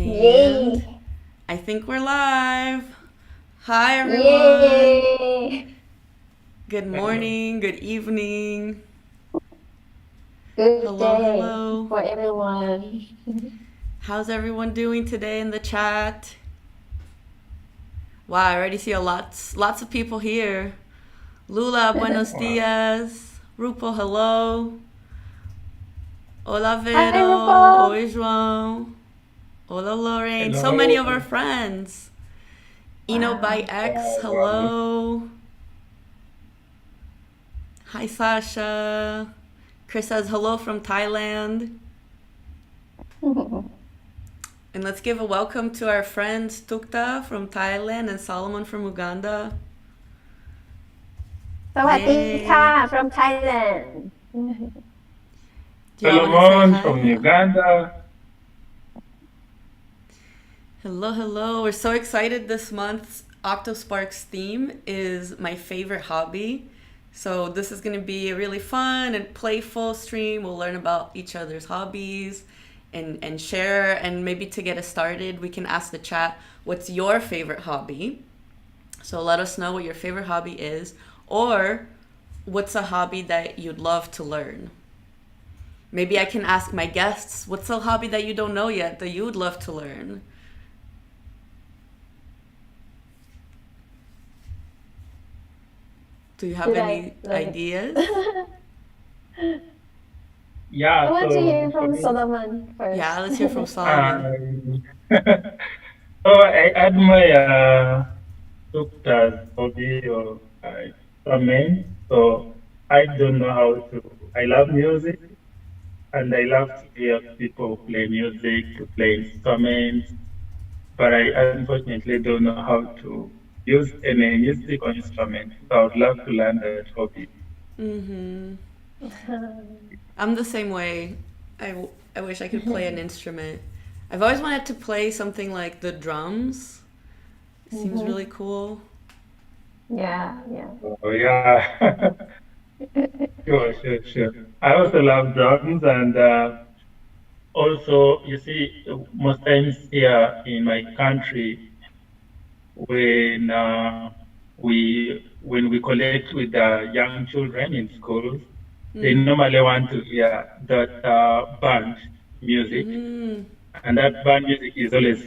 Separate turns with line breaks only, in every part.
And
Yay!
I think we're live. Hi, everyone.
Yay!
Good
Hello.
morning, good evening.
Good
Hello,
day
hello.
for everyone.
How's everyone doing today in the chat? Wow, I already see lots of people here. Lula, buenos
Wow.
dias. Rupo, hello. Hola,
Hi,
Vero.
RuPaul.
Oi, João. Hola, Lorraine. So many of our
Hello.
friends. Eno by
Wow.
X,
Wow.
hello. Hi, Sasha. Chris says hello from Thailand. And let's give a welcome to our friends Tukta from Thailand and Solomon from Uganda.
สวัสดีค่ะ
Yay.
from Thailand.
Do y'all want to say
Solomon from
hi?
Uganda.
Hello, hello. We're so excited this month's Octo Sparks theme is my favorite hobby. So this is going to be a really fun and playful stream. We'll learn about each other's hobbies and share. And maybe to get us started, we can ask the chat, what's your favorite hobby? So let us know what your favorite hobby is, or what's a hobby that you'd love to learn. Maybe I can ask my guests, what's a hobby that you don't know yet that you would love to learn? Do you have
Should
any
I like?
ideas?
I
Yeah,
want to hear
so for
from
me,
Solomon
Yeah,
first.
let's hear from Solomon.
I I admire Tukta's hobby of instruments. So I don't know how to. I love music and I love to hear people play music, to play instruments, but I unfortunately don't know how to use any musical instrument. So I would love to learn that hobby.
Mm-hmm. I'm the same way. I wish I could play an instrument. I've always wanted to play something like the drums. It seems really cool.
Yeah, yeah.
Oh yeah, sure. I also love drums, and also you see, most times here in my country, when we collect with the young children in schools, they normally want to hear that band music,
Mm.
and that band music is always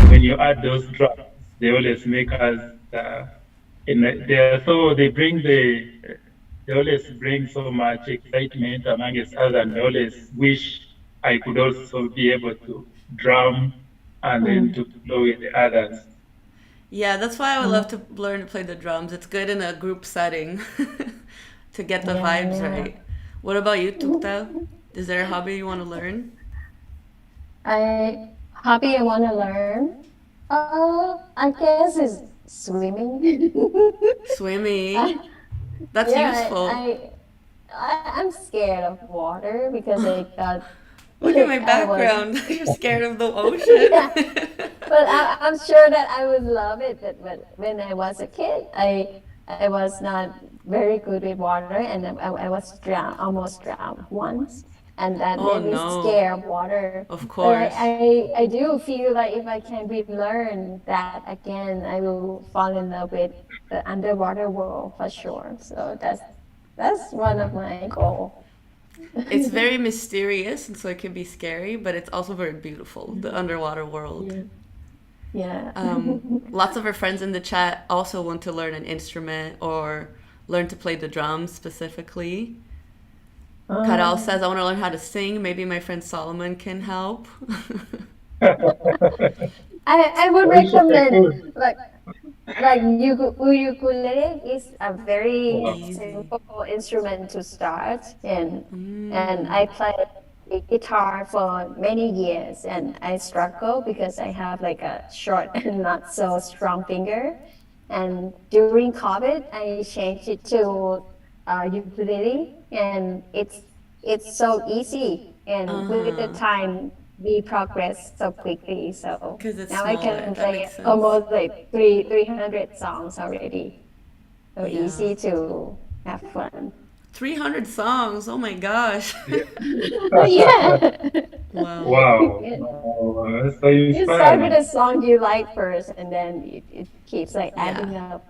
when you add those drums, they always make us they always bring so much excitement amongst us, and they always wish I could also be able to drum and then to flow with the others.
Yeah, that's why I would love
Mm.
to learn to play the drums. It's good in a group setting to get the
Yeah,
vibes
yeah.
right. What about you, Tukta? Is there a hobby you want to learn?
I hobby I want to learn. I guess is swimming. I,
Swimming. That's
yeah,
useful.
I'm scared of water because I got
Look at my
I was
background. You're scared of the
yeah,
ocean.
but I'm sure that I would love it. But when I was a kid, I was not very good with water, and I was almost drowned once, and that
Oh
made me
no.
scared of water.
Of
But
course.
I do feel like if I can relearn that again, I will fall in love with the underwater world for sure. So that's one of my goals.
It's very mysterious and so it can be scary, but it's also very beautiful, the underwater world.
Yeah. Yeah.
Lots of our friends in the chat also want to learn an instrument or learn to play the drums specifically. Karal
Um,
says, I want to learn how to sing. Maybe my friend Solomon can help.
I would
I wish I
recommend
could.
like ukulele is a very
Wow.
Easy.
simple instrument to start, and I
Mm.
played the guitar for many years, and I struggle because I have like a short and not so strong finger. And during COVID, I changed it to ukulele, and it's so easy. And with the
Uh-huh.
time, we progress so quickly. So
Because it's
now I
smaller.
can
That
play
makes sense.
almost like 300 songs already. So
Yeah.
easy to have fun.
300 songs. Oh my gosh.
Yeah.
Yeah.
Wow.
Wow.
Yeah.
Oh, so
You start with
inspiring.
a song you like first, and then it keeps like
Yeah.
adding up.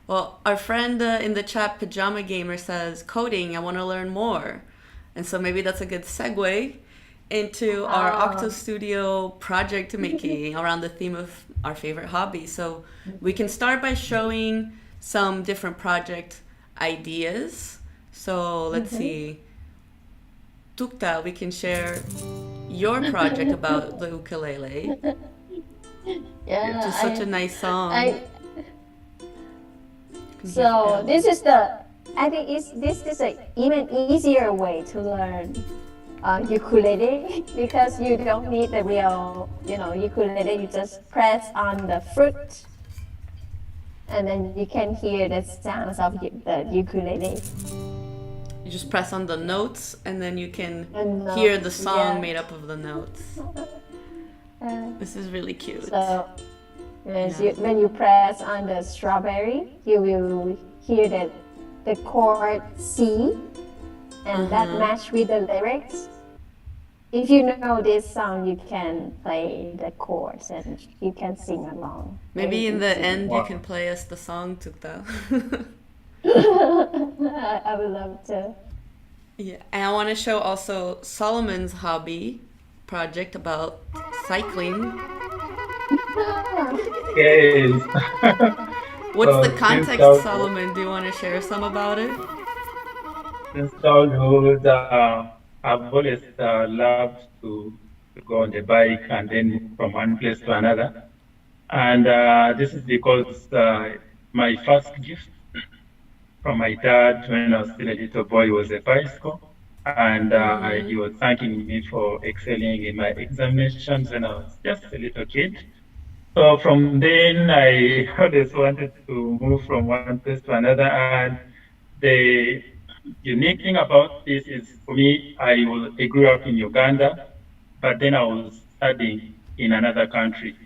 Well, our friend in the chat, Pajama Gamer, says, coding, I want to learn more. And so maybe that's a good segue into our Octo
Oh,
Studio project making around the theme of our favorite hobby. So we can start by showing some different project ideas. So let's see. Tukta, we can share your project about the ukulele, which
Yeah.
is such a
yeah.
nice song.
I
Yeah.
so this is the. I think this is a even easier way to learn ukulele because you don't need the real, ukulele. You just press on the fruit, and then you can hear the sounds of the ukulele.
You just press on the notes and then you can
And
hear the
notes,
song
yeah.
made up of the notes.
Uh,
This is really cute.
so yes,
Yeah.
when you press on the strawberry, you will hear the chord C, and that match with the lyrics. If you know this song, you can play the chords and you can sing along.
Maybe
Very
in the
easy.
end you
Wow.
can play us the song, Tukta.
I would love to.
Yeah, and I want to show also Solomon's hobby project about cycling.
Yes.
What's the
So
context, Solomon? Do you want to share some about it?
since childhood, I've always loved to go on the bike and then move from one place to another. And this is because my first gift from my dad when I was still a little boy was a bicycle. And he was thanking me for excelling in my examinations when I was just a little kid. So from then, I always wanted to move from one place to another. And the unique thing about this is, for me, I grew up in Uganda, but then I was studying in another country.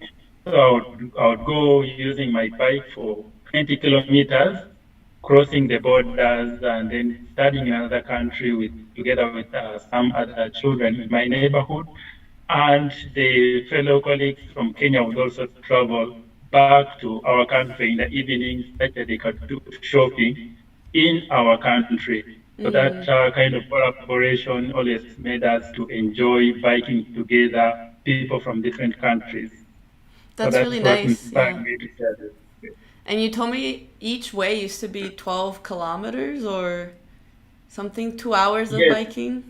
So I would go using my bike for 20 kilometers, crossing the borders, and then studying in another country together with some other children in my neighborhood. And the fellow colleagues from Kenya would also travel back to our country in the evenings such that they could do shopping in our country. So that kind of collaboration always made us to enjoy biking together, people from different countries. So
That's
that's
really
what
nice,
inspired
yeah.
me to share this.
And you told me each way used to be 12 kilometers or something, 2 hours of
Yes,
biking?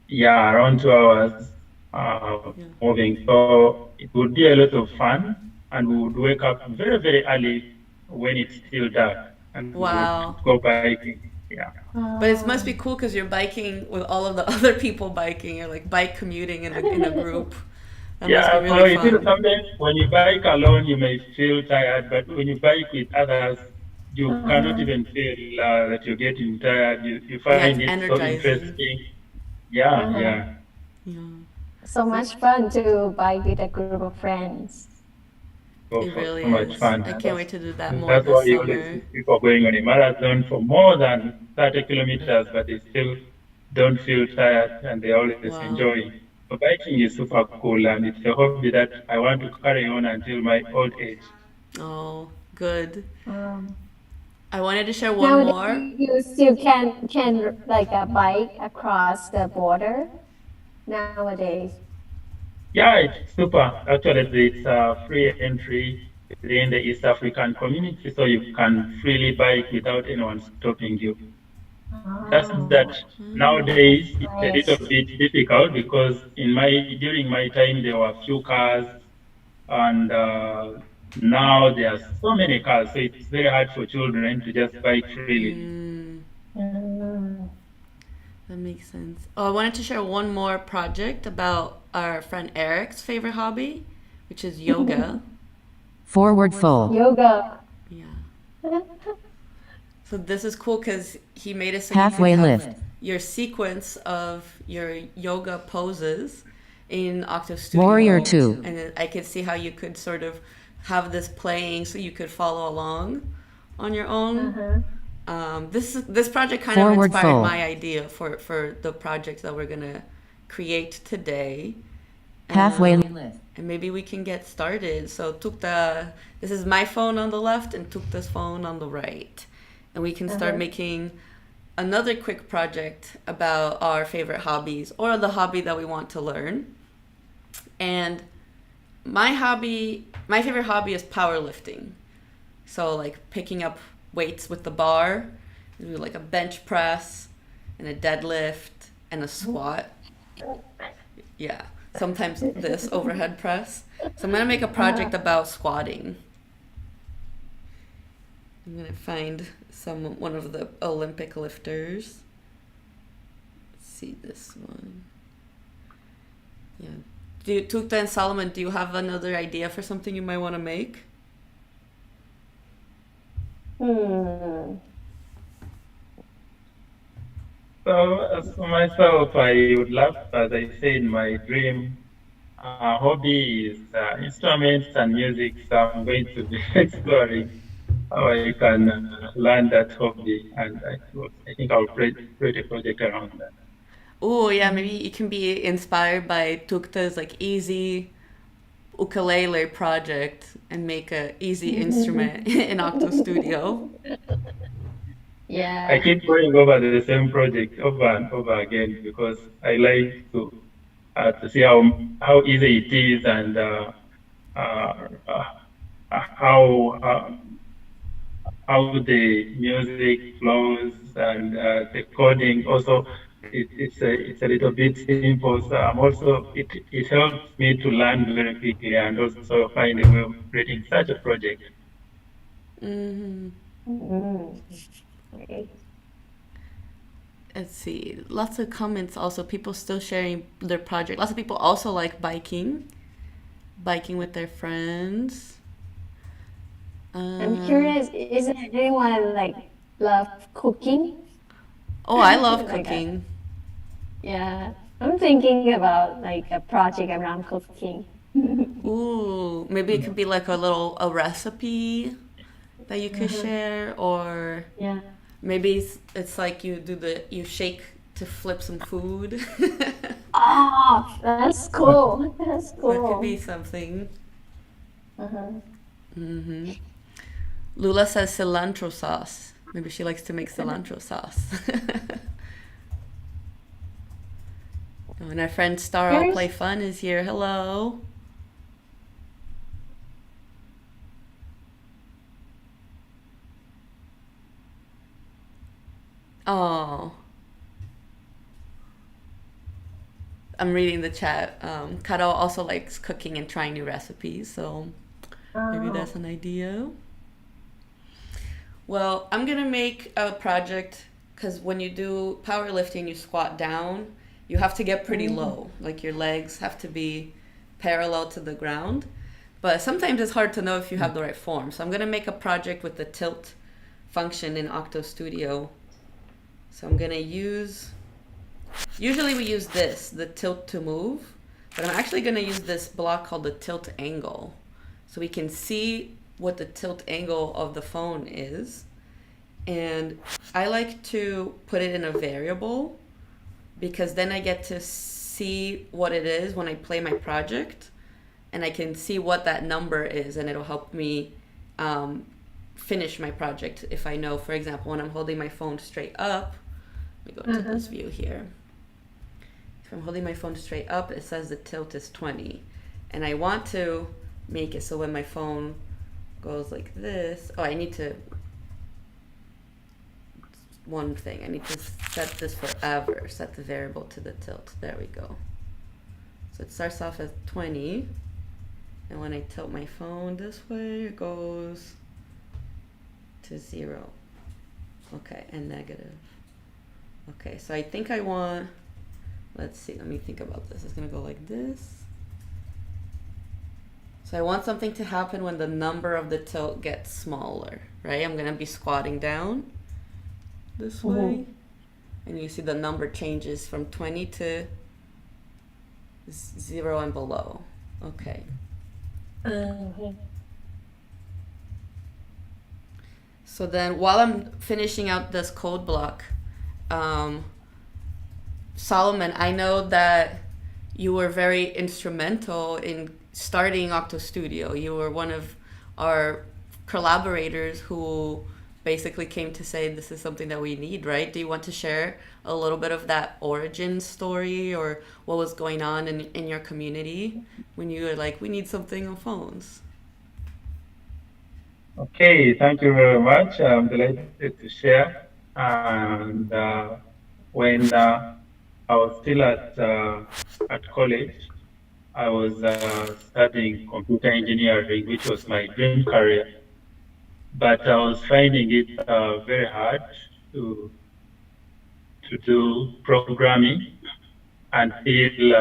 yeah, around 2 hours
Yeah.
moving. So it would be a lot of fun, and we would wake up very, very early when it's still dark, and we would
Wow.
go biking. Yeah.
But it must be cool because you're biking with all of the other people biking. You're like bike commuting in a group. That must be
Yeah, so
really
it is
fun.
sometimes when you bike alone, you may feel tired, but when you bike with others, you cannot even feel that you're getting tired. You
Yeah,
find
it's
it so
energizing.
interesting. Yeah, yeah.
Yeah.
So much fun to bike with a group of friends.
So,
It really
so much
is.
fun.
I
And
can't wait to do that more
that's why
this
you always
summer.
see people going on a marathon for more than 30 kilometers, but they still don't feel tired and they're always
Wow.
enjoying. So biking is super cool and it's a hobby that I want to carry on until my old age.
Oh, good.
Um,
I wanted to share one
Nowadays,
more.
you still can like a bike across the border nowadays.
Yeah, it's super. Actually, it's a free entry within the East African community, so you can freely bike without anyone stopping you. Just that
Oh,
nowadays it's a
nice.
little bit difficult because during my time there were few cars and now there are so many cars, so it's very hard for children to just bike freely.
Mm,
Mm.
that makes sense. Oh, I wanted to share one more project about our friend Eric's favorite hobby, which is yoga.
Forward fold.
Yoga.
Yeah. So this is cool because he made it so you
Halfway
can have
lift.
your sequence of your yoga poses in Octo Studio.
Warrior 2.
And then I could see how you could sort of have this playing so you could follow along on your own. This project kind of
Forward
inspired
fold.
my idea for the project that we're gonna create today.
Halfway
Um,
lift.
and maybe we can get started. So this is my phone on the left and Tukta's phone on the right. And we can start making another quick project about our favorite hobbies or the hobby that we want to learn. And my favorite hobby is powerlifting. So like picking up weights with the bar, do like a bench press and a deadlift and a squat. Yeah, sometimes this overhead press. So I'm gonna make a project about squatting. I'm gonna find one of the Olympic lifters. Let's see this one. Yeah. Tukta and Solomon, do you have another idea for something you might want to make?
So, as for myself, I would love, as I said, my dream hobby is instruments and music. So I'm going to be exploring how I can learn that hobby, and I think I'll create a project around that.
Oh yeah, maybe it can be inspired by Tukta's like easy ukulele project and make a easy instrument in Octo Studio.
Yeah.
I keep going over the same project over and over again because I like to see how easy it is and uh, how the music flows and the coding also it's a little bit simple. So I'm also it helps me to learn very quickly and also find a way of creating such a project.
Okay.
Let's see. Lots of comments also. People still sharing their project. Lots of people also like biking with their friends.
I'm curious, is anyone like love cooking?
Oh, I love
Like
cooking.
yeah. I'm thinking about like a project around cooking.
Ooh, maybe it could be like a recipe that you could share, or
Yeah.
maybe it's like you shake to flip some food.
Oh, that's cool. That's
So it could be
cool.
something. Lula says cilantro sauce. Maybe she likes to make cilantro sauce. Oh, and our friend Star All Play Fun is here. Hello. Oh. I'm reading the chat. Karo also likes cooking and trying new recipes, so maybe that's an idea. Well, I'm gonna make a project because when you do powerlifting, you squat down. You have to get pretty low, like your legs have to be parallel to the ground. But sometimes it's hard to know if you have the right form. So I'm gonna make a project with the tilt function in Octo Studio. So I'm gonna usually we use the tilt to move, but I'm actually gonna use this block called the tilt angle. So we can see what the tilt angle of the phone is. And I like to put it in a variable because then I get to see what it is when I play my project, and I can see what that number is, and it'll help me finish my project. If I know, for example, when I'm holding my phone straight up, let me go into this view here. If I'm holding my phone straight up, it says the tilt is 20. And I want to make it so when my phone goes like this, I need to set this forever, set the variable to the tilt. There we go. So it starts off as 20, and when I tilt my phone this way, it goes to 0. Okay, and negative. Okay, so I think I want, let's see, let me think about this. It's gonna go like this. So I want something to happen when the number of the tilt gets smaller, right? I'm gonna be squatting down this way, and you see the number changes from 20 to 0 and below. Okay. So then while I'm finishing out this code block, Solomon, I know that you were very instrumental in starting Octo Studio. You were one of our collaborators who basically came to say this is something that we need, right? Do you want to share a little bit of that origin story or what was going on in your community when you were like, we need something on phones?
Okay, thank you very much. I'm delighted to share. And when I was still at college, I was studying computer engineering, which was my dream career. But I was finding it very hard to do programming until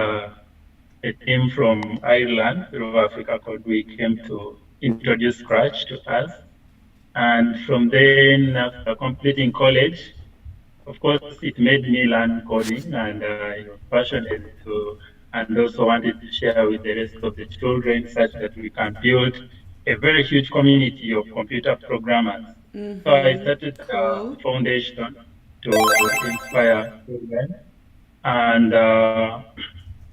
a team from Ireland, Africa, called we came to introduce Scratch to us. And from then, after completing college, of course, it made me learn coding, and I was passionate to, and also wanted to share with the rest of the children such that we can build a very huge community of computer programmers. So I started
Cool.
a foundation to inspire children, and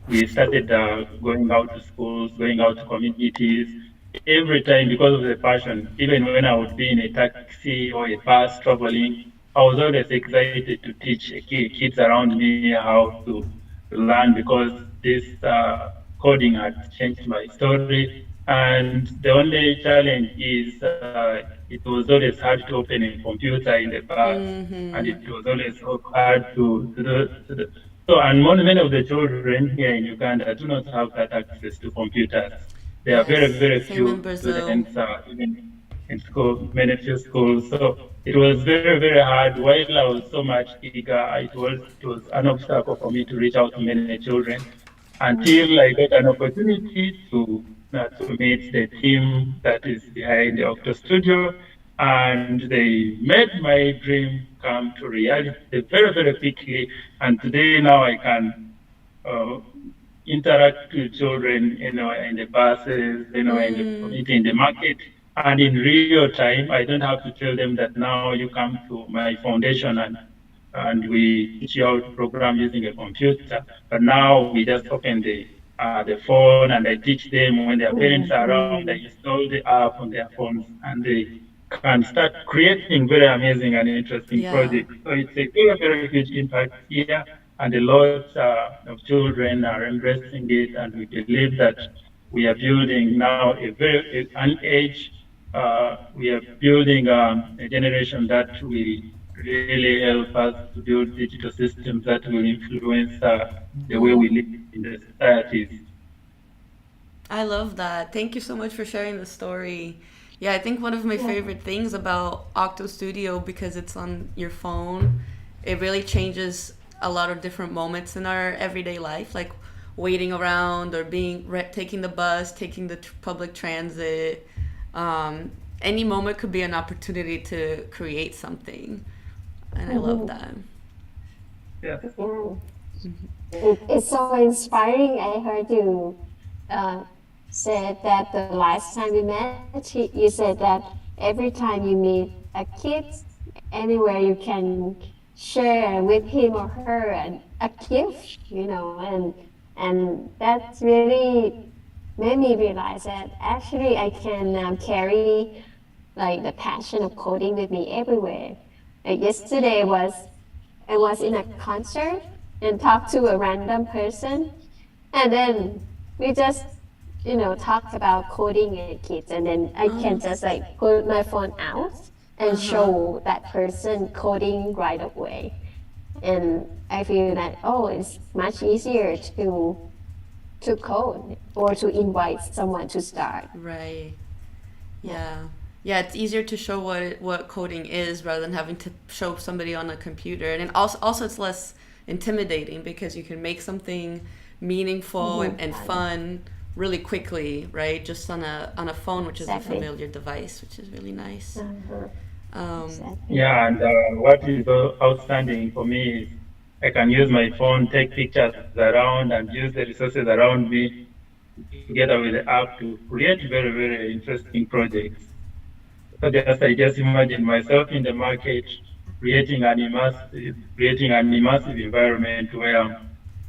we started going out to schools, going out to communities, every time because of the passion. Even when I would be in a taxi or a bus traveling, I was always excited to teach kids around me how to learn because this coding had changed my story. And the only challenge is it was always hard to open a computer in the bus, and it was always so hard to do. So, and many of the children here in Uganda do not have that access to computers. There are very,
Yes,
very
same in
few
Brazil.
students, even in school, many few schools. So it was very, very hard. While I was so much eager, it was an obstacle for me to reach out to many children until I got an opportunity to meet the team that is behind the Octo Studio, and they made my dream come to reality very, very quickly. And today, now I can uh, interact with children, in the buses, in the community, in the market, and in real time. I don't have to tell them that now you come to my foundation and we teach you how to program using a computer. But now we just open the phone and I teach them when their parents are around. I install the app on their phones and they can start creating very amazing and interesting projects. So it's a very, very huge impact here, and a lot of children are embracing it. And we believe that we are building now an age. We are building a generation that will really help us to build digital systems that will influence the way we live in the societies.
I love that. Thank you so much for sharing the story. Yeah, I think one of my favorite things about Octo Studio, because it's on your phone, it really changes a lot of different moments in our everyday life, like waiting around or taking the bus, taking the public transit. Any moment could be an opportunity to create something, and I love that.
Yeah.
It's so inspiring. I heard you said that the last time we met, you said that every time you meet a kid, anywhere you can share with him or her a gift, and that's really made me realize that actually I can carry like the passion of coding with me everywhere. Like yesterday I was in a concert and talked to a random person, and then we just talk about coding and kids, and then I can just like put my phone out and show that person coding right away. And I feel that it's much easier to code or to invite someone to start.
Right. Yeah. Yeah, it's easier to show what coding is rather than having to show somebody on a computer. And also it's less intimidating because you can make something meaningful and fun really quickly, right? Just on a phone, which is a familiar device, which is really nice.
Yeah, and what is outstanding for me is I can use my phone, take pictures around, and use the resources around me together with the app to create very, very interesting projects. So I just imagine myself in the market creating an immersive environment where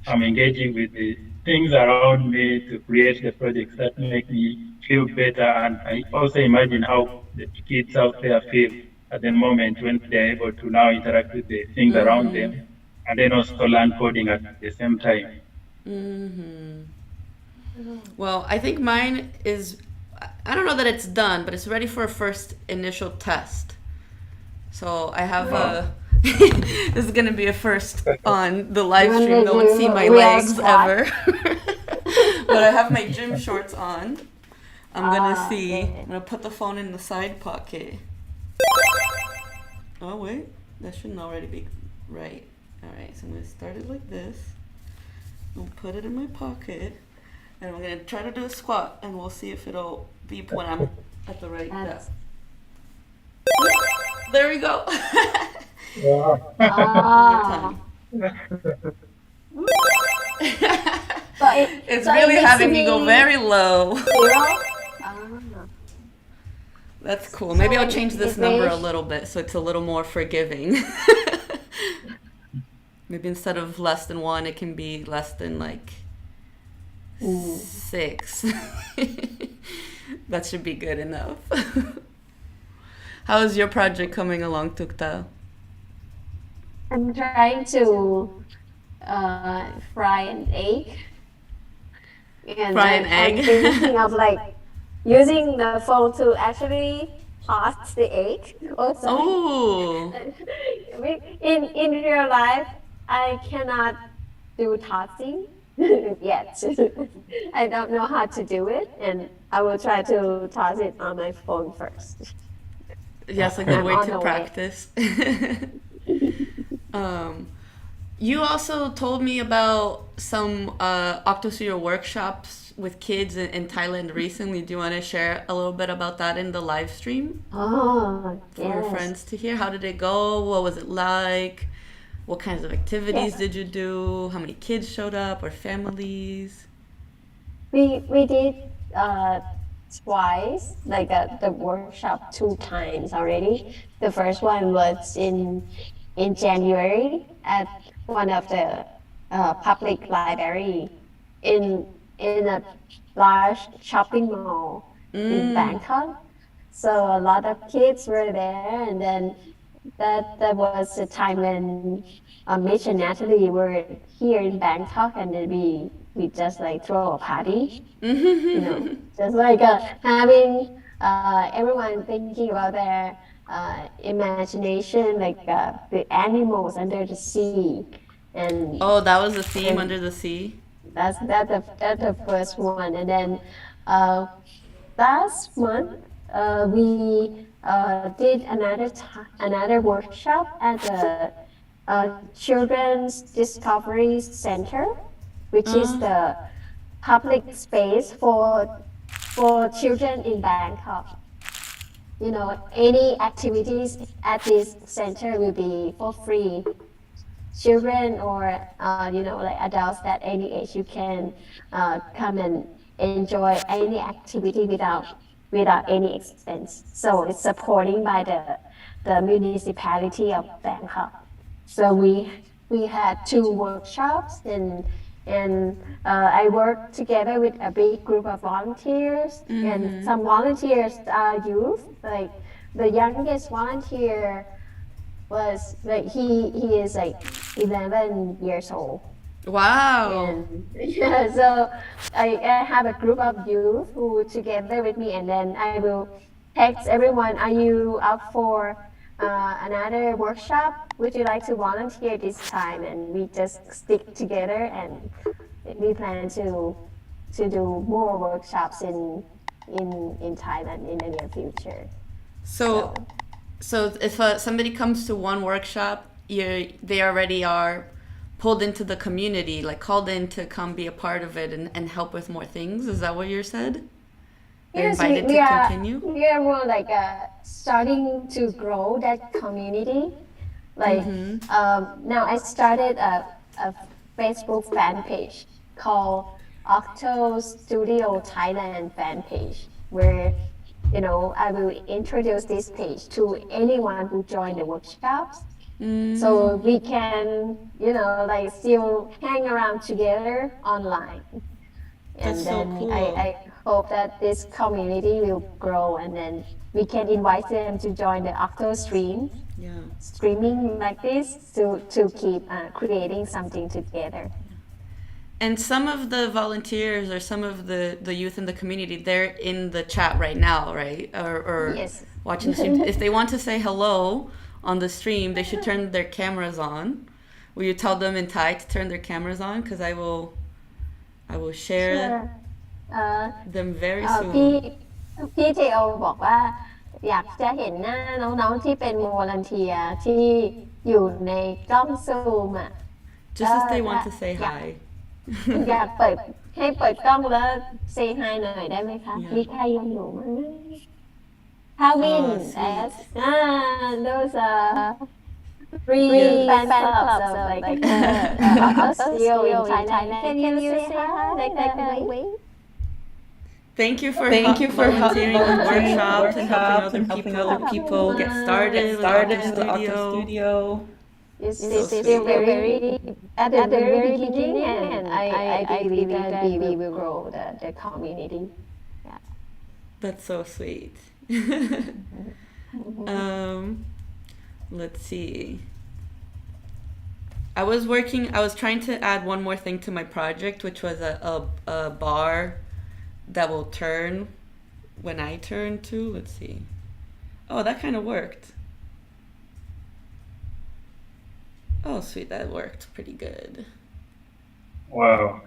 I'm engaging with the things around me to create the projects that make me feel better. And I also imagine how the kids out there feel at the moment when they're able to now interact with the things around them and then also learn coding at the same time.
Well, I think mine is, I don't know that it's done, but it's ready for a first initial test. So I have a, this is going to be a first on the live stream. No one's seen my legs ever. But I have my gym shorts on. I'm going to see. I'm going to put the phone in the side pocket. Oh, wait. That shouldn't already be right. All right. So I'm going to start it like this. I'll put it in my pocket. And I'm going to try to do a squat. And we'll see if it'll beep when I'm at the right depth. There we go. It's really having me go very low. That's cool. Maybe I'll change this number a little bit so it's a little more forgiving. Maybe instead of less than 1, it can be less than like 6. That should be good enough. How is your project coming along, Tukta?
I'm trying to fry an egg. And
fry an egg?
I'm thinking of like using the phone to actually toss the egg also.
Oh.
In real life, I cannot do tossing yet. I don't know how to do it, and I will try to toss it on my phone first.
Yes, a good way to practice. You also told me about some OctoStudio workshops with kids in Thailand recently. Do you want to share a little bit about that in the live stream?
Oh,
for your friends to hear? How did it go? What was it like? What kinds of activities did you do? How many kids showed up or families?
We did twice, like the workshop 2 times already. The first one was in January at one of the public library in a large shopping mall in Bangkok. So a lot of kids were there, and then that was the time when Mitch and Natalie were here in Bangkok, and then we just like throw a party, you know, just like having everyone thinking about their imagination, like the animals under the sea. And
oh, that was the theme, Under the Sea.
That's the first one, and then last month we did another workshop at the Children's Discovery Center, which is the public space for children in Bangkok. You know, any activities at this center will be for free. Children or you know, like adults at any age, you can come and enjoy any activity without any expense. So it's supporting by the municipality of Bangkok. So we had 2 workshops, and I worked together with a big group of volunteers, and some volunteers are youth. Like the youngest volunteer was like he is like 11 years old.
Wow.
And yeah, so I have a group of youth who together with me, and then I will text everyone, are you up for another workshop? Would you like to volunteer this time? And we just stick together, and we plan to do more workshops in Thailand in the near future.
So if somebody comes to one workshop, they already are pulled into the community, like called in to come be a part of it and help with more things. Is that what you said? They're invited to continue?
We are more like starting to grow that community. Like now I started a Facebook fan page called Octo Studio Thailand fan page, where you know I will introduce this page to anyone who join the workshops, so we can, like still hang around together online.
That's
And
so
then
cool.
I hope that this community will grow, and then we can invite them to join the Octo stream,
Yeah.
streaming like this to keep creating something together.
And some of the volunteers or some of the youth in the community, they're in the chat right now, right? Or
Yes.
watching the stream. If they want to say hello on the stream, they should turn their cameras on. Will you tell them in Thai to turn their cameras on? Because I will share
Sure. เอ่อ
them very
พี่
soon.
พี่เทโอบอกว่าอยากจะเห็นหน้าน้องๆที่เป็นวอลันเทียที่อยู่ในกล้องซูมอ่ะ
Just as they want to say hi.
อยากให้เปิดกล้องแล้ว say hi หน่อยได้ไหมคะ มีใครยังอยู่มั้งฮาวิน
sweet.
those three fan clubs of like OctoStudio in Thailand. Can you say hi like that way?
Thank you for volunteering on workshops and helping other people get started with Octo Studio.
It's still very at the very beginning, and I believe that we will grow the community.
That's so sweet. Let's see. I was trying to add one more thing to my project, which was a bar that will turn when I turn too. Let's see. Oh, that kind of worked. Oh, sweet, that worked pretty good.
Wow.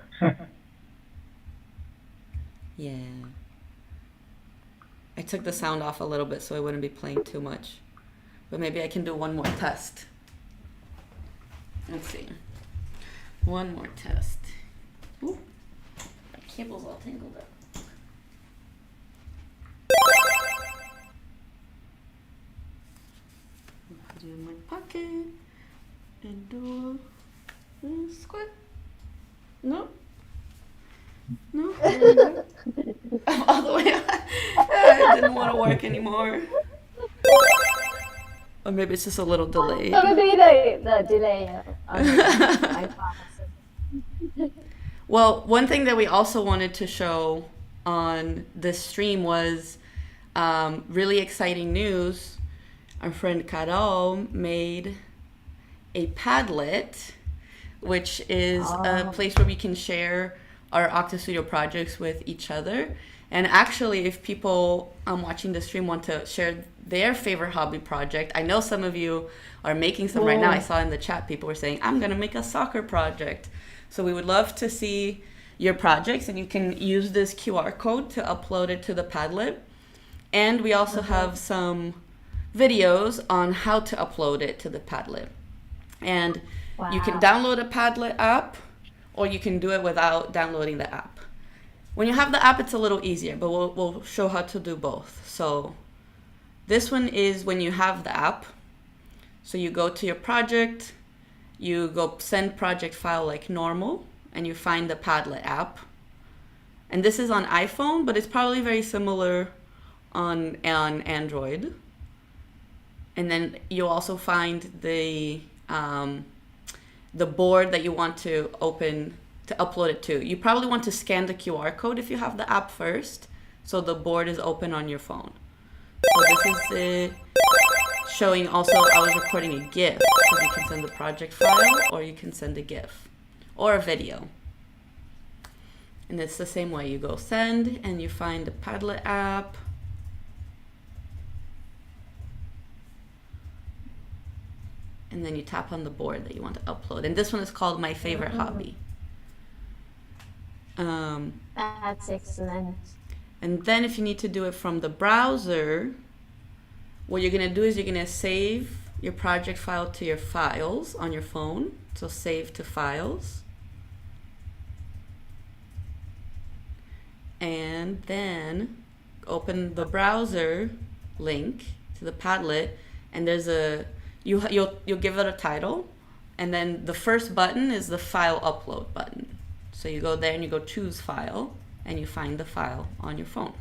Yeah. I took the sound off a little bit so I wouldn't be playing too much. But maybe I can do one more test. Let's see. One more test. Ooh, my cable's all tangled up. Put it in my pocket and do a squat. No. No. I'm all the way on. It didn't want to work anymore. Or maybe it's just a little delayed.
Maybe the delay on my part.
Well, one thing that we also wanted to show on this stream was really exciting news. Our friend Carol made a Padlet, which is a place where we can share our OctoStudio projects with each other. And actually, if people watching the stream want to share their favorite hobby project, I know some of you are making some right now. I saw in the chat people were saying, I'm going to make a soccer project. So we would love to see your projects, and you can use this QR code to upload it to the Padlet. And we also have some videos on how to upload it to the Padlet. And you can download a Padlet app, or you can do it without downloading the app. When you have the app, it's a little easier, but we'll show how to do both. So this one is when you have the app. So you go to your project, you go send project file like normal, and you find the Padlet app. And this is on iPhone, but it's probably very similar on Android. And then you'll also find the board that you want to open to upload it to. You probably want to scan the QR code if you have the app first, so the board is open on your phone. So this is it, showing also I was recording a GIF, because you can send the project file, or you can send a GIF or a video. And it's the same way. You go send, and you find the Padlet app. And then you tap on the board that you want to upload. And this one is called My Favorite Hobby.
That's excellent.
And then if you need to do it from the browser, what you're going to do is you're going to save your project file to your files on your phone. So save to files. And then open the browser link to the Padlet, and there's a you'll give it a title, and then the first button is the file upload button. So you go there and you go choose file, and you find the file on your phone.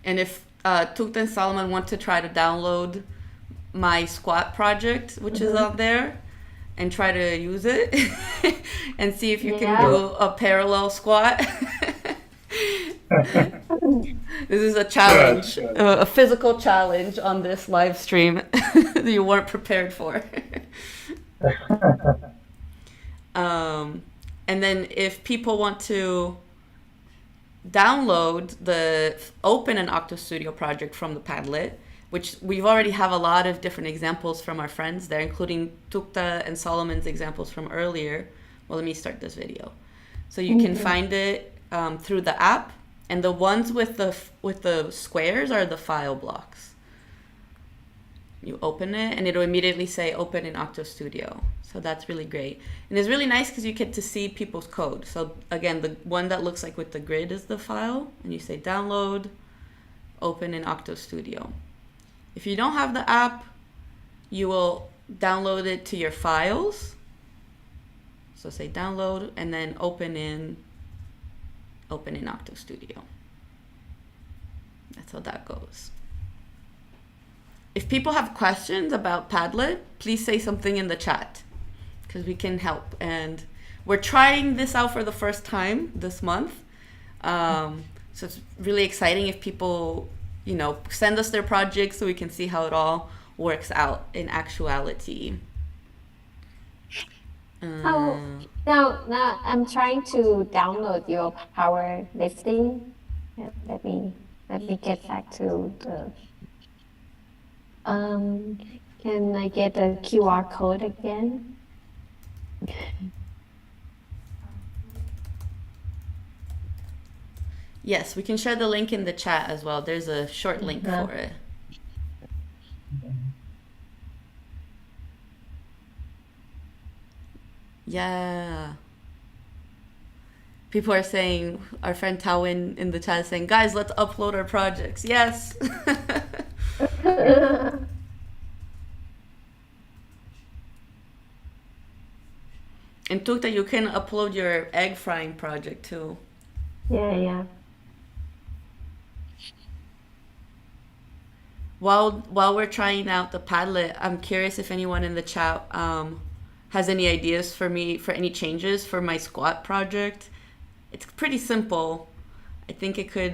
And if Tukta and Solomon want to try to download my squat project, which is on there, and try to use it and see if you can do a parallel squat. This is a challenge,
Sure.
a physical challenge on this live stream that you weren't prepared for. And then if people want to download open an Octo Studio project from the Padlet, which we've already have a lot of different examples from our friends there, including Tukta and Solomon's examples from earlier. Well, let me start this video. So you can find it through the app, and the ones with the squares are the file blocks. You open it, and it'll immediately say open in Octo Studio. So that's really great. And it's really nice because you get to see people's code. So again, the one that looks like with the grid is the file, and you say download, open in Octo Studio. If you don't have the app, you will download it to your files. So say download and then open in Octo Studio. That's how that goes. If people have questions about Padlet, please say something in the chat because we can help. And we're trying this out for the first time this month. So it's really exciting if people, send us their projects so we can see how it all works out in actuality.
Oh, now I'm trying to download your power lifting. Let me get back to the. Can I get the QR code again?
Yes, we can share the link in the chat as well. There's a short link for it. Yeah. People are saying, our friend Tawin in the chat is saying, guys, let's upload our projects. Yes. And Tukta, you can upload your egg frying project too.
Yeah.
While we're trying out the Padlet, I'm curious if anyone in the chat has any ideas for me for any changes for my squat project. It's pretty simple. I think it could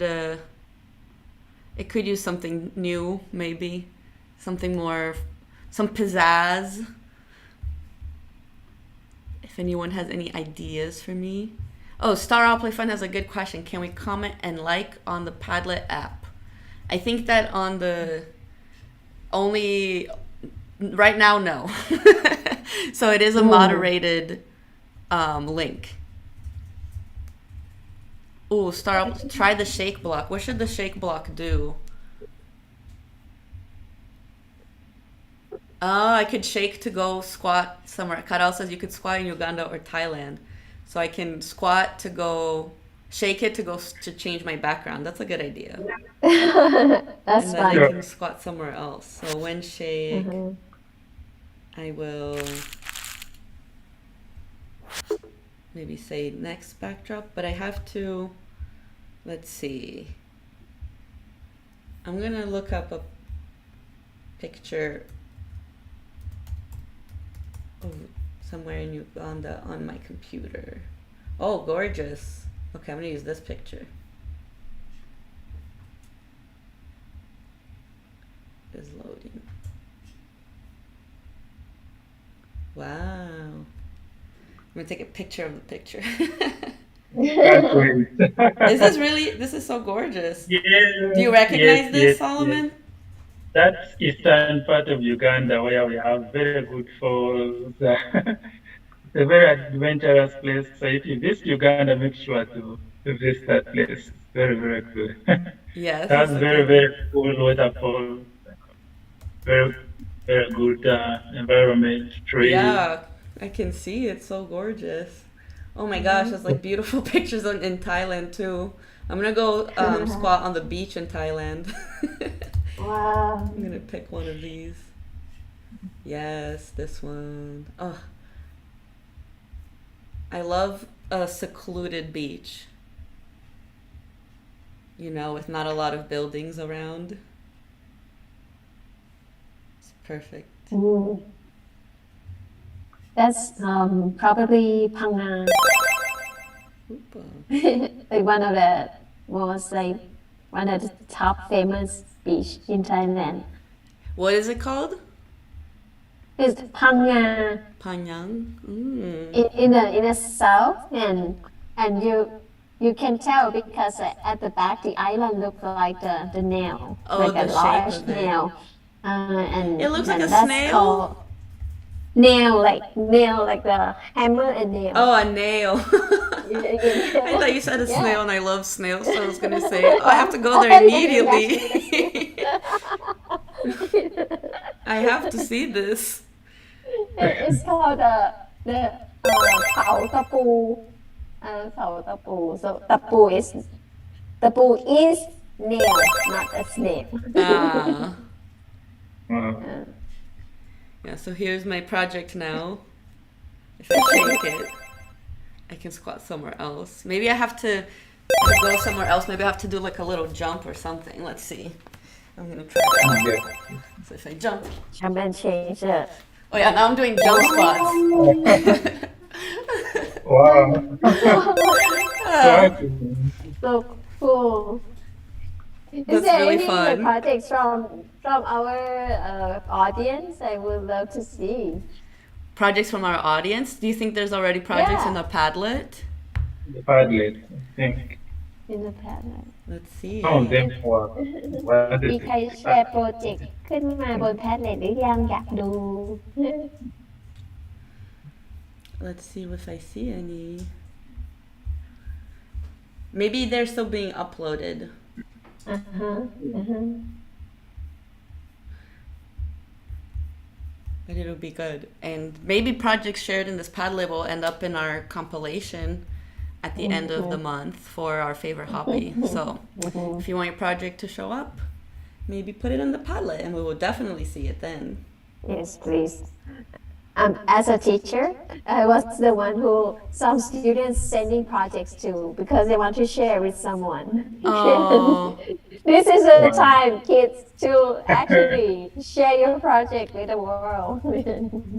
use something new, maybe something more, some pizzazz. If anyone has any ideas for me. Oh, Star All Play Fun has a good question. Can we comment and like on the Padlet app? I think that on the only right now, no. So it is a moderated link. Ooh, try the shake block. What should the shake block do? Oh, I could shake to go squat somewhere. Karel says you could squat in Uganda or Thailand. So I can squat to go, shake it to go to change my background. That's a good idea.
That's
And then
fun.
I can squat somewhere else. So when shake, I will maybe say next backdrop, but I have to, let's see. I'm gonna look up a picture of somewhere in Uganda on my computer. Oh, gorgeous. Okay, I'm gonna use this picture. Is loading. Wow. I'm gonna take a picture of the picture.
Can't wait.
This is so gorgeous.
Yes,
Do you recognize
yes,
this,
yes,
Solomon?
yes. That's eastern part of Uganda where we have very good falls. It's a very adventurous place. So if you visit Uganda, make sure to visit that place. It's very, very good.
Yes.
That's very, very cool waterfall. Very, very good environment, trees.
Yeah, I can see it's so gorgeous. Oh my gosh, there's like beautiful pictures in Thailand too. I'm gonna go squat on the beach in Thailand.
Wow.
I'm gonna pick one of these. Yes, this one. Oh, I love a secluded beach. With not a lot of buildings around. It's Perfect.
That's probably Phang
Opa.
like one of the most like one of the top famous beach in Thailand.
What is it called?
It's Phang
Panyang. Mm.
in the south, and you can tell because at the back the island looks like the nail,
Oh,
like a
the shape
large
of it.
nail,
It looks like a
and that's
snail.
called nail like the hammer and nail.
Oh, a nail. I thought you said a snail, and I love snails, so I was gonna say, oh, I have to go there immediately. I have to see this.
It's called the khảo tapu. Khảo tapu. So tapu is nail, not a snail.
Ah.
Wow.
Yeah, so here's my project now. If I shake it, I can squat somewhere else. Maybe I have to go somewhere else. Maybe I have to do like a little jump or something. Let's see. I'm gonna try it out.
Yeah.
So if I jump.
Jump and change it.
Oh yeah, now I'm doing jump squats.
Wow.
Ah,
So cool. Is
That's
there
really
any
fun.
projects from our audience? I would love to see.
projects from our audience. Do you think there's already projects in
Yeah.
the Padlet?
The Padlet, I think.
In the Padlet.
Let's see.
Some of them were. What
มี
is
ใคร
it?
แชร์โปรเจกต์ขึ้นมาบน Padlet หรือยังอยากดู
Let's see if I see any. Maybe they're still being uploaded. But it'll be good. And maybe projects shared in this Padlet will end up in our compilation at the end of the month for our favorite hobby. So if you want your project to show up, maybe put it in the Padlet and we will definitely see it then.
Yes, please. As a teacher, I was the one who some students sending projects to because they want to share with someone.
Oh,
This is the time, kids, to actually share your project with the world.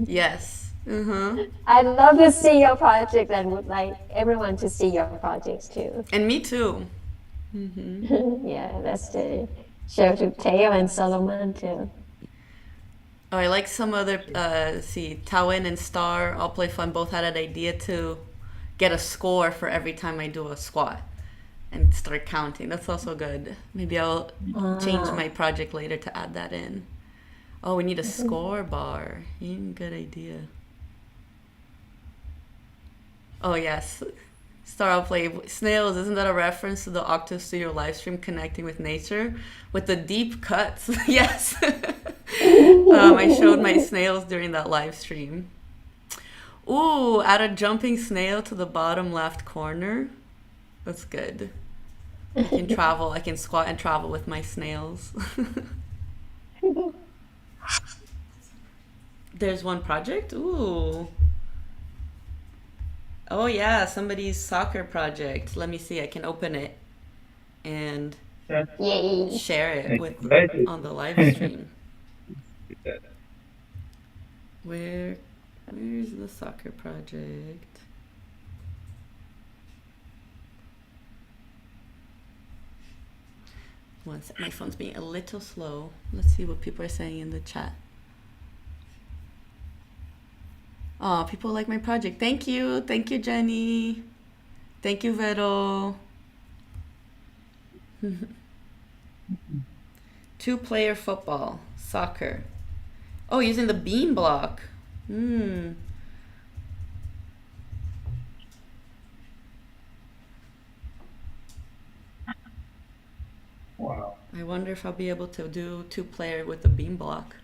yes.
I'd love to see your project and would like everyone to see your projects too.
And me too.
Yeah, that's the show to Teo and Solomon too.
Oh, I like some other, see, Tawin and Star, All Play Fun, both had an idea to get a score for every time I do a squat and start counting. That's also good. Maybe I'll change my project later to add that in. Oh, we need a score bar. Good idea. Oh, yes. Star, I'll play. Snails, isn't that a reference to the Octo Studio live stream connecting with nature? With the deep cuts. Yes. I showed my snails during that live stream. Ooh, add a jumping snail to the bottom left corner. That's good. I can travel. I can squat and travel with my snails. There's one project. Ooh. Oh yeah, somebody's soccer project. Let me see. I can open it and
Yay!
share it with
Excited.
on the live stream. Where's the soccer project? One sec, my phone's being a little slow. Let's see what people are saying in the chat. Oh, people like my project. Thank you. Thank you, Jenny. Thank you, Vero. 2-player football, soccer. Oh, using the beam block.
Wow.
I wonder if I'll be able to do 2-player with the beam block.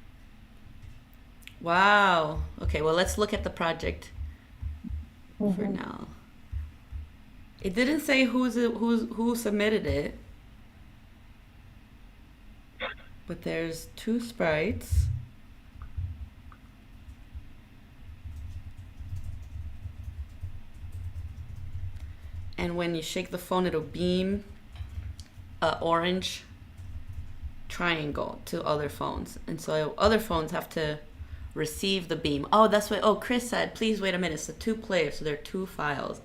Wow. Okay, well, let's look at the project for now. It didn't say who submitted it. But there's 2 sprites. And when you shake the phone, it'll beam orange triangle to other phones, and so other phones have to receive the beam. Oh, that's what. Oh, Chris said, please wait a minute. It's a 2-player, so there are 2 files.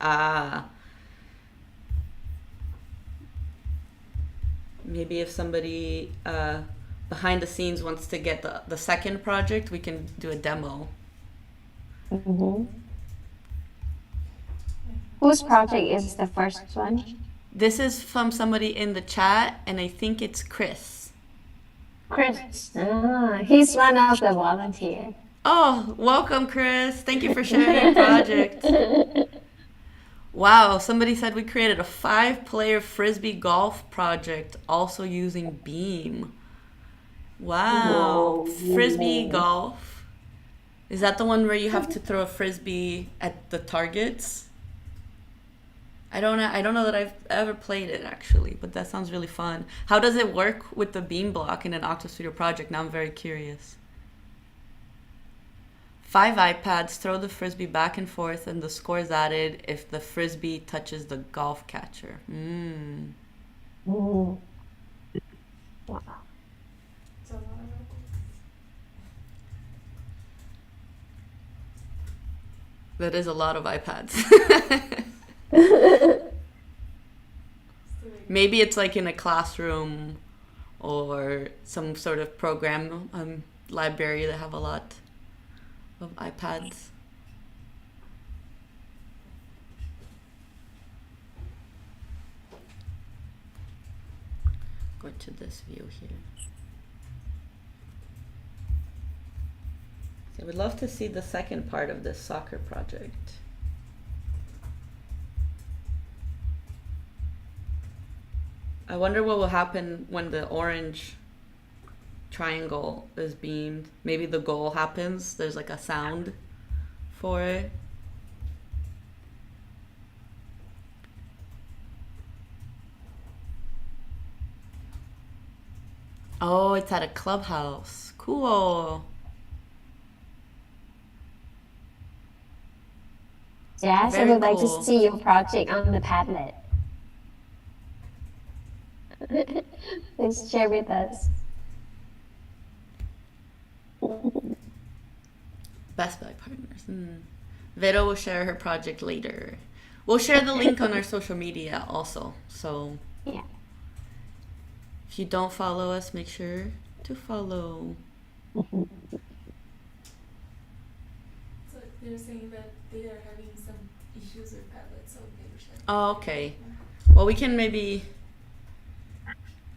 Maybe if somebody behind the scenes wants to get the second project, we can do a demo.
Whose project is the first one?
This is from somebody in the chat, and I think it's Chris.
Chris. He's one of the volunteers.
Oh, welcome, Chris. Thank you for sharing your project. Wow, somebody said we created a 5-player frisbee golf project also using Beam. Wow. Frisbee golf. Is that the one where you have to throw a frisbee at the targets? I don't know that I've ever played it actually, but that sounds really fun. How does it work with the beam block in an OctoStudio project? Now I'm very curious. 5 iPads, throw the frisbee back and forth, and the score is added if the frisbee touches the golf catcher.
Wow.
That is a lot of iPads. Maybe it's like in a classroom or some sort of program library that have a lot of iPads. Go to this view here. I would love to see the second part of this soccer project. I wonder what will happen when the orange triangle is beamed. Maybe the goal happens. There's like a sound for it. Oh, it's at a clubhouse. Cool.
Yes, I
Very
would like
cool.
to see your project on the Padlet. Please share with us.
Best Buy partners. Vero will share her project later. We'll share the link on our social media also. So
Yeah.
if you don't follow us, make sure to follow.
So they're saying that they are having some issues with Padlet, so they were sharing.
Oh, okay. Well, we can maybe.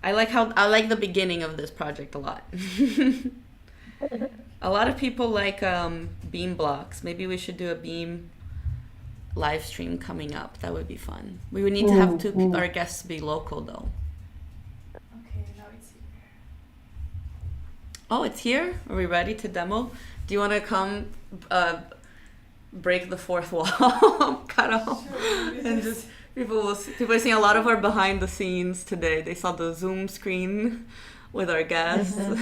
I like the beginning of this project a lot. A lot of people like beam blocks. Maybe we should do a beam live stream coming up. That would be fun. We would need to have our guests be local though.
Okay, now it's here.
Oh, it's here? Are we ready to demo? Do you want to come break the fourth wall? Cut off. And just people are seeing a lot of our behind the scenes today. They saw the Zoom screen with our guests.
Let me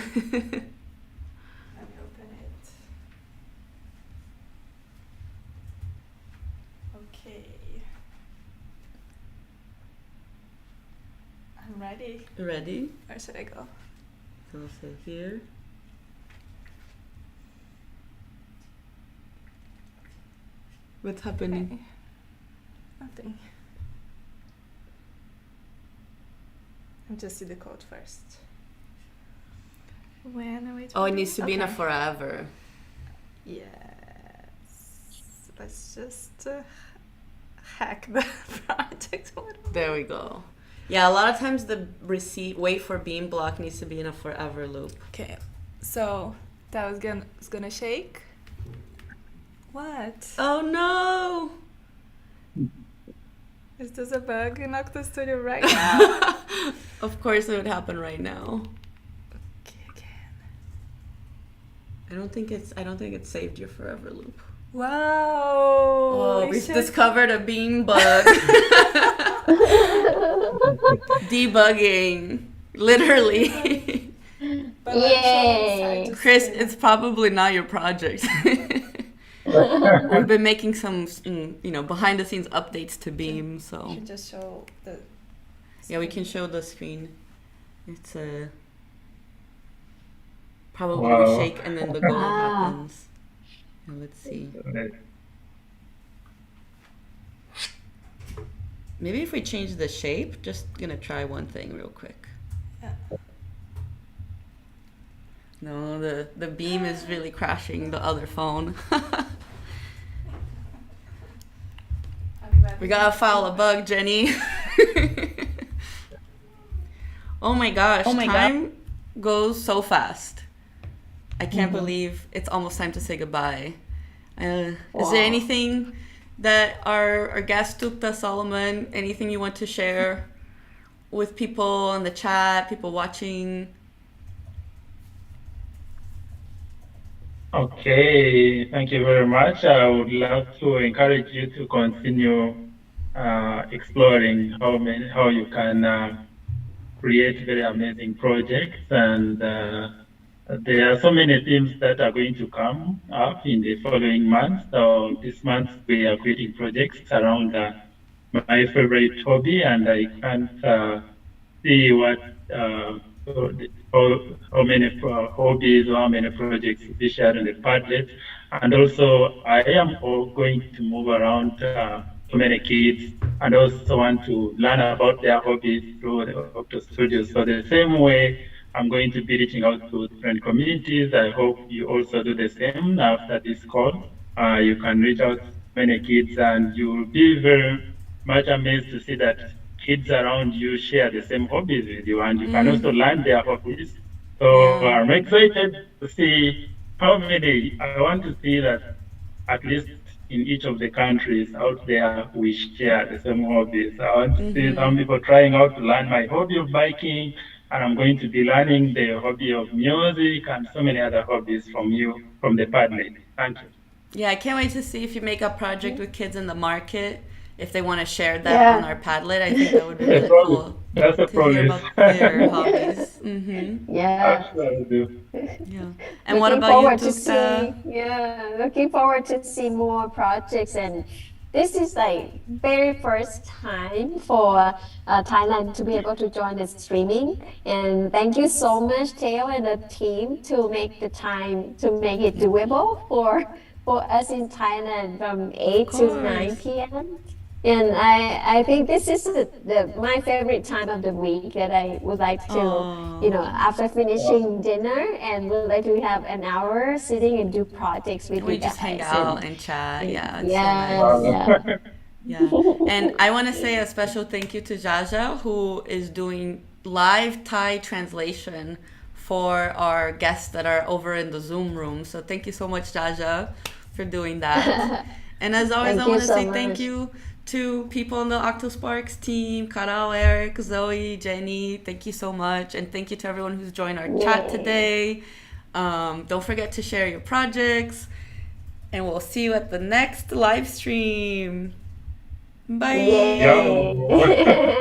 open it. Okay. I'm ready.
Ready?
Where should I go?
So we'll say here. What's happening?
Okay. Nothing. I'll just see the code first. When I wait.
Oh, it needs to be in a
Okay.
forever.
Yes. Let's just hack the project a little.
There we go. Yeah, a lot of times the wait for beam block needs to be in a forever loop.
Okay, so that was gonna shake. What?
Oh no!
Is this a bug in OctoStudio right now?
Of course it would happen right now.
Okay, again.
I don't think it's saved your forever loop.
Wow.
Oh, we've discovered a beam bug. Debugging. Literally.
But
Yay.
Chris, it's probably not your project. We've been making some, behind the scenes updates to Beam,
You
so
should just show the.
yeah, we can show the screen. It's Probably we
Wow.
shake and then the glow
Ah.
happens. Now let's see. Maybe if we change the shape, just gonna try one thing real quick.
Yeah.
No, the beam is really crashing the other phone.
I'm glad
We gotta file a bug, Jenny. Oh my gosh, time goes so fast. I can't believe it's almost time to say goodbye. Is
Wow.
there anything that our guest Tukta Solomon, anything you want to share with people in the chat, people watching?
Okay, thank you very much. I would love to encourage you to continue exploring how you can create very amazing projects, and there are so many themes that are going to come up in the following months. So this month we are creating projects around my favorite hobby, and I can't see what how many hobbies or how many projects will be shared in the Padlet. And also, I am going to move around to many kids and also want to learn about their hobbies through the Octo Studio. So the same way I'm going to be reaching out to different communities. I hope you also do the same after this call. You can reach out to many kids and you will be very much amazed to see that kids around you share the same hobbies with you, and you can also learn their hobbies. So
Yeah.
I'm excited to see how many. I want to see that at least in each of the countries out there we share the same hobbies. I want to see some people trying out to learn my hobby of biking, and I'm going to be learning the hobby of music and so many other hobbies from you from the Padlet. Thank you.
Yeah, I can't wait to see if you make a project with kids in the market. If they want to share that
Yeah.
on our Padlet, I think that would be
That's
really
a promise.
cool
That's a
to hear
promise.
about their hobbies.
Yeah.
Absolutely.
Yeah. And what
Looking
about you,
forward to
Tukta?
looking forward to see more projects, and this is like very first time for Thailand to be able to join the streaming. And thank you so much, Theo and the team, to make the time to make it doable for us in Thailand from 8 to 9
course.
p.m. And I think this is my favorite time of the week that I would like to, after finishing dinner, and would like to have an hour sitting and do projects with
We
you
just hang
guys.
out
And
and chat. Yeah, it's so
yeah,
nice.
yeah.
Yeah. And I want to say a special thank you to Jaja, who is doing live Thai translation for our guests that are over in the Zoom room. So thank you so much, Jaja, for doing that. And as always,
Thank
I
you
want to
so
say thank
much.
you to people in the Octo Sparks team, Karao, Eric, Zoe, Jenny. Thank you so much. And thank you to everyone who's joined our chat
Yay.
today. Don't forget to share your projects. And we'll see you at the next live stream. Bye.
Yeah.
Yay.